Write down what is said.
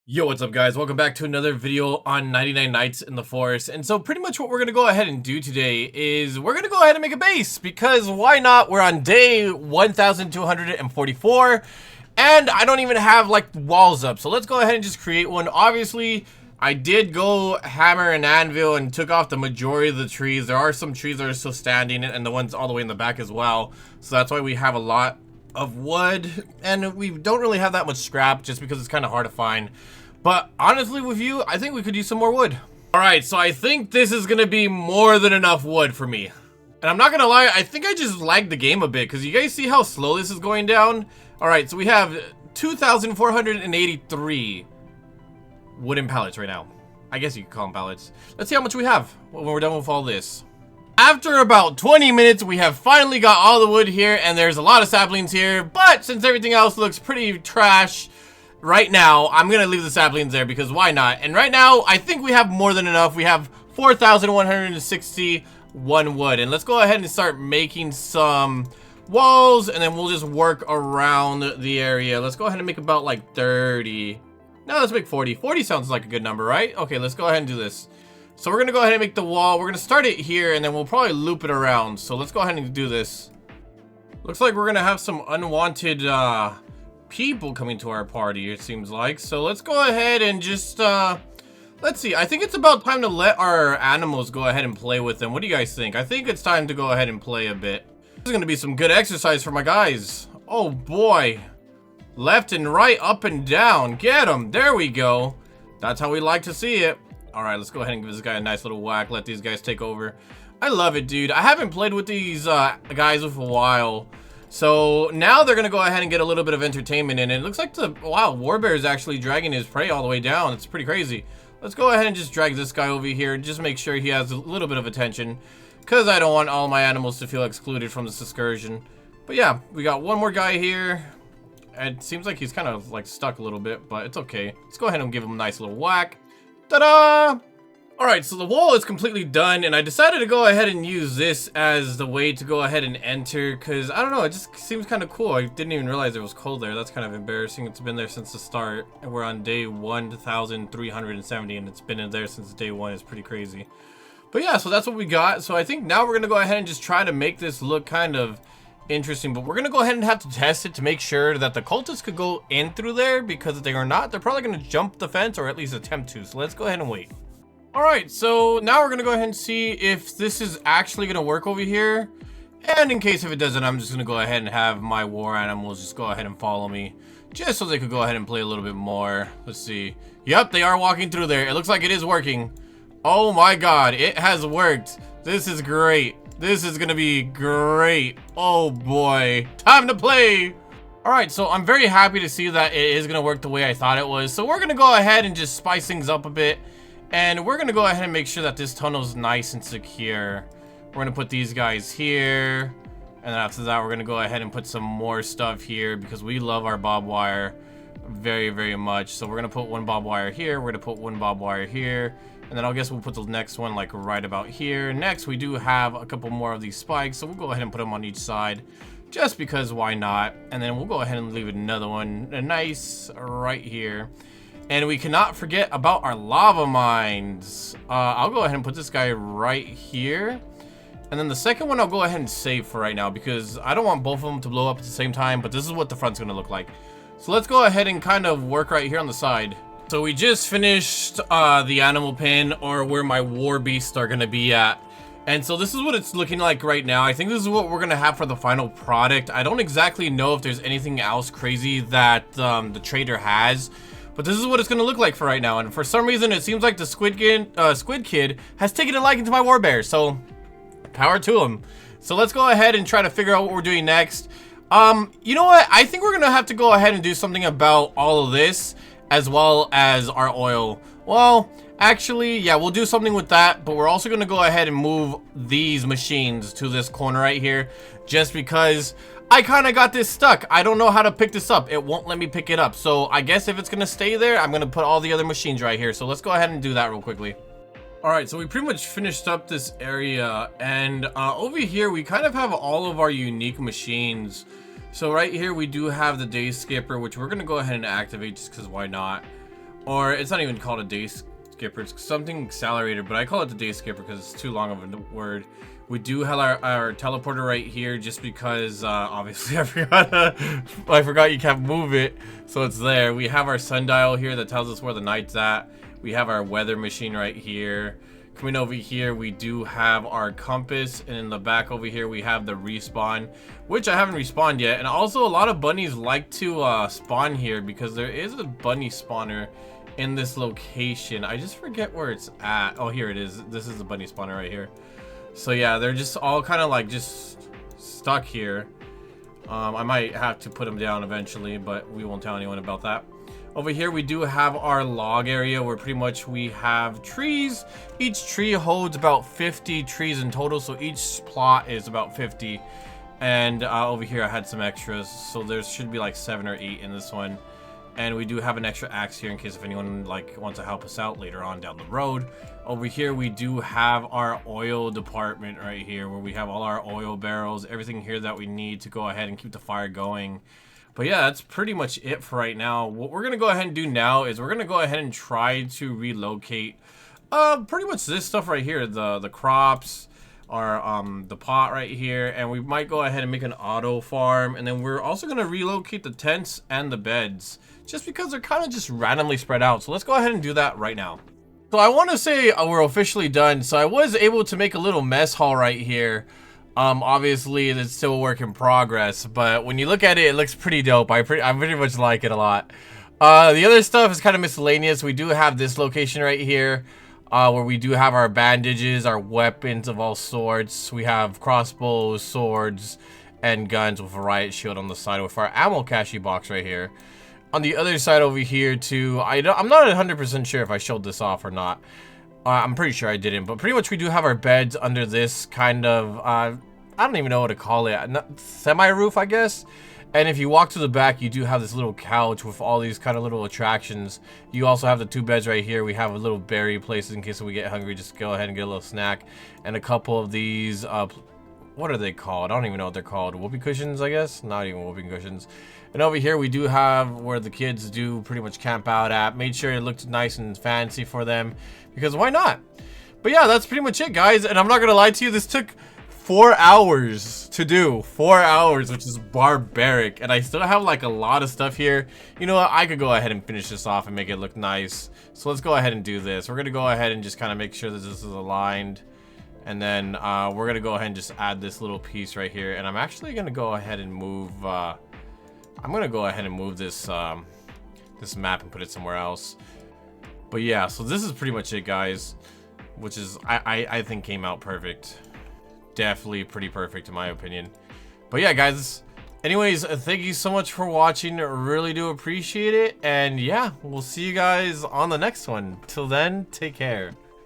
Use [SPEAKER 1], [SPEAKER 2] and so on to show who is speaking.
[SPEAKER 1] Yo, what's up guys? Welcome back to another video on 99 Nights in the Forest. And so pretty much what we're going to go ahead and do today is we're going to go ahead and make a base because why not? We're on day 1244 and I don't even have like walls up. So let's go ahead and just create one. Obviously, I did go hammer and anvil and took off the majority of the trees. There are some trees that are still standing and the ones all the way in the back as well. So that's why we have a lot of wood, and we don't really have that much scrap just because it's kind of hard to find. But honestly with you, I think we could use some more wood. Alright, so I think this is gonna be more than enough wood for me. And I'm not gonna lie, I think I just lagged the game a bit because you guys see how slow this is going down? Alright, so we have 2,483 wooden pallets right now. I guess you could call them pallets. Let's see how much we have when we're done with all this. After about 20 minutes, we have finally got all the wood here, and there's a lot of saplings here, but since everything else looks pretty trash right now, I'm gonna leave the saplings there because why not? And right now, I think we have more than enough. We have 4,161 wood, and let's go ahead and start making some walls, and then we'll just work around the area. Let's go ahead and make about like 30. No, let's make 40. 40 sounds like a good number, right? Okay, let's go ahead and do this. So we're gonna go ahead and make the wall. We're gonna start it here and then we'll probably loop it around. So let's go ahead and do this. Looks like we're gonna have some unwanted people coming to our party, it seems like. So let's go ahead and just let's see. I think it's about time to let our animals go ahead and play with them. What do you guys think? I think it's time to go ahead and play a bit. This is gonna be some good exercise for my guys. Oh boy. Left and right, up and down. Get them. There we go. That's how we like to see it. Alright, let's go ahead and give this guy a nice little whack. Let these guys take over. I love it, dude. I haven't played with these guys with a while. So now they're going to go ahead and get a little bit of entertainment in it. It looks like wow, Warbear is actually dragging his prey all the way down. It's pretty crazy. Let's go ahead and just drag this guy over here. Just make sure he has a little bit of attention. Because I don't want all my animals to feel excluded from this excursion. But yeah, we got one more guy here. It seems like he's kind of like stuck a little bit, but it's okay. Let's go ahead and give him a nice little whack. Ta-da! Alright, so the wall is completely done, and I decided to go ahead and use this as the way to go ahead and enter, because, I don't know, it just seems kind of cool. I didn't even realize it was cold there. That's kind of embarrassing. It's been there since the start, and we're on day 1,370, and it's been in there since day 1. It's pretty crazy. But yeah, so that's what we got. So I think now we're going to go ahead and just try to make this look kind of interesting, but we're gonna go ahead and have to test it to make sure that the cultists could go in through there, because if they are not, they're probably gonna jump the fence or at least attempt to. So let's go ahead and wait. All right, so now we're gonna go ahead and see if this is actually gonna work over here, and in case if it doesn't, I'm just gonna go ahead and have my war animals just go ahead and follow me, just so they could go ahead and play a little bit more. Let's see. Yep, they are walking through there. It looks like it is working. Oh my god, it has worked. This is great. This is gonna be great. Oh boy, time to play. All right, so I'm very happy to see that it is gonna work the way I thought it was. So we're gonna go ahead and just spice things up a bit, and we're gonna go ahead and make sure that this tunnel is nice and secure. We're gonna put these guys here, and then after that we're gonna go ahead and put some more stuff here because we love our barbed wire very, very much. So we're gonna put one barbed wire here, we're gonna put one barbed wire here, and then I guess we'll put the next one like right about here. Next, we do have a couple more of these spikes, so we'll go ahead and put them on each side, just because why not? And then we'll go ahead and leave another one, a nice right here. And we cannot forget about our lava mines. I'll go ahead and put this guy right here. And then the second one I'll go ahead and save for right now, because I don't want both of them to blow up at the same time, but this is what the front's gonna look like. So let's go ahead and kind of work right here on the side. So we just finished the animal pen, or where my war beasts are gonna be at. And so this is what it's looking like right now. I think this is what we're gonna have for the final product. I don't exactly know if there's anything else crazy that the trader has, but this is what it's gonna look like for right now. And for some reason, it seems like the Squid Kid has taken a liking to my war bear. So power to him. So let's go ahead and try to figure out what we're doing next. You know what? I think we're gonna have to go ahead and do something about all of this, as well as our oil. Well, actually, yeah, we'll do something with that, but we're also going to go ahead and move these machines to this corner right here, just because I kind of got this stuck. I don't know how to pick this up. It won't let me pick it up. So I guess if it's going to stay there, I'm going to put all the other machines right here. So let's go ahead and do that real quickly. All right, so we pretty much finished up this area, and over here, we kind of have all of our unique machines. So right here, we do have the day skipper, which we're going to go ahead and activate just because why not? Or it's not even called a day skipper. It's something accelerator, but I call it the day skipper because it's too long of a word. We do have our teleporter right here just because obviously I forgot you can't move it, so it's there. We have our sundial here that tells us where the night's at. We have our weather machine right here. Coming over here, we do have our compass, and in the back over here we have the respawn, which I haven't respawned yet. And also a lot of bunnies like to spawn here because there is a bunny spawner in this location. I just forget where it's at. Oh, here it is. This is the bunny spawner right here. So yeah, they're just all kind of like just stuck here. I might have to put them down eventually, but we won't tell anyone about that. Over here we do have our log area where pretty much we have trees. Each tree holds about 50 trees in total, so each plot is about 50. And over here I had some extras, so there should be like 7 or 8 in this one. And we do have an extra axe here in case if anyone like wants to help us out later on down the road. Over here we do have our oil department right here where we have all our oil barrels, everything here that we need to go ahead and keep the fire going. But yeah, that's pretty much it for right now. What we're gonna go ahead and do now is we're gonna go ahead and try to relocate pretty much this stuff right here, the crops, our the pot right here, and we might go ahead and make an auto farm, and then we're also gonna relocate the tents and the beds just because they're kind of just randomly spread out. So let's go ahead and do that right now. So I want to say we're officially done. So I was able to make a little mess hall right here. Obviously it's still a work in progress, but when you look at it, it looks pretty dope. I pretty much like it a lot. The other stuff is kind of miscellaneous. We do have this location right here, where we do have our bandages, our weapons of all sorts. We have crossbows, swords, and guns with a riot shield on the side with our ammo cache box right here. On the other side over here too, I'm not 100% sure if I showed this off or not. I'm pretty sure I didn't, but pretty much we do have our beds under this kind of, I don't even know what to call it, semi-roof, I guess. And if you walk to the back, you do have this little couch with all these kind of little attractions. You also have the 2 beds right here. We have a little berry place in case we get hungry, just go ahead and get a little snack. And a couple of these, what are they called? I don't even know what they're called. Whoopee cushions, I guess? Not even whoopee cushions. And over here we do have where the kids do pretty much camp out at. Made sure it looked nice and fancy for them because why not? But yeah, that's pretty much it, guys. And I'm not gonna lie to you, this took 4 hours to do. 4 hours, which is barbaric. And I still have like a lot of stuff here. You know what? I could go ahead and finish this off and make it look nice. So let's go ahead and do this. We're gonna go ahead and just kind of make sure that this is aligned. And then we're gonna go ahead and just add this little piece right here. And I'm actually gonna go ahead and move this this map and put it somewhere else. But yeah, so this is pretty much it, guys, which is I think came out perfect. Definitely pretty perfect in my opinion. But yeah, guys, anyways, thank you so much for watching. Really do appreciate it. And yeah, we'll see you guys on the next one. Till then, take care.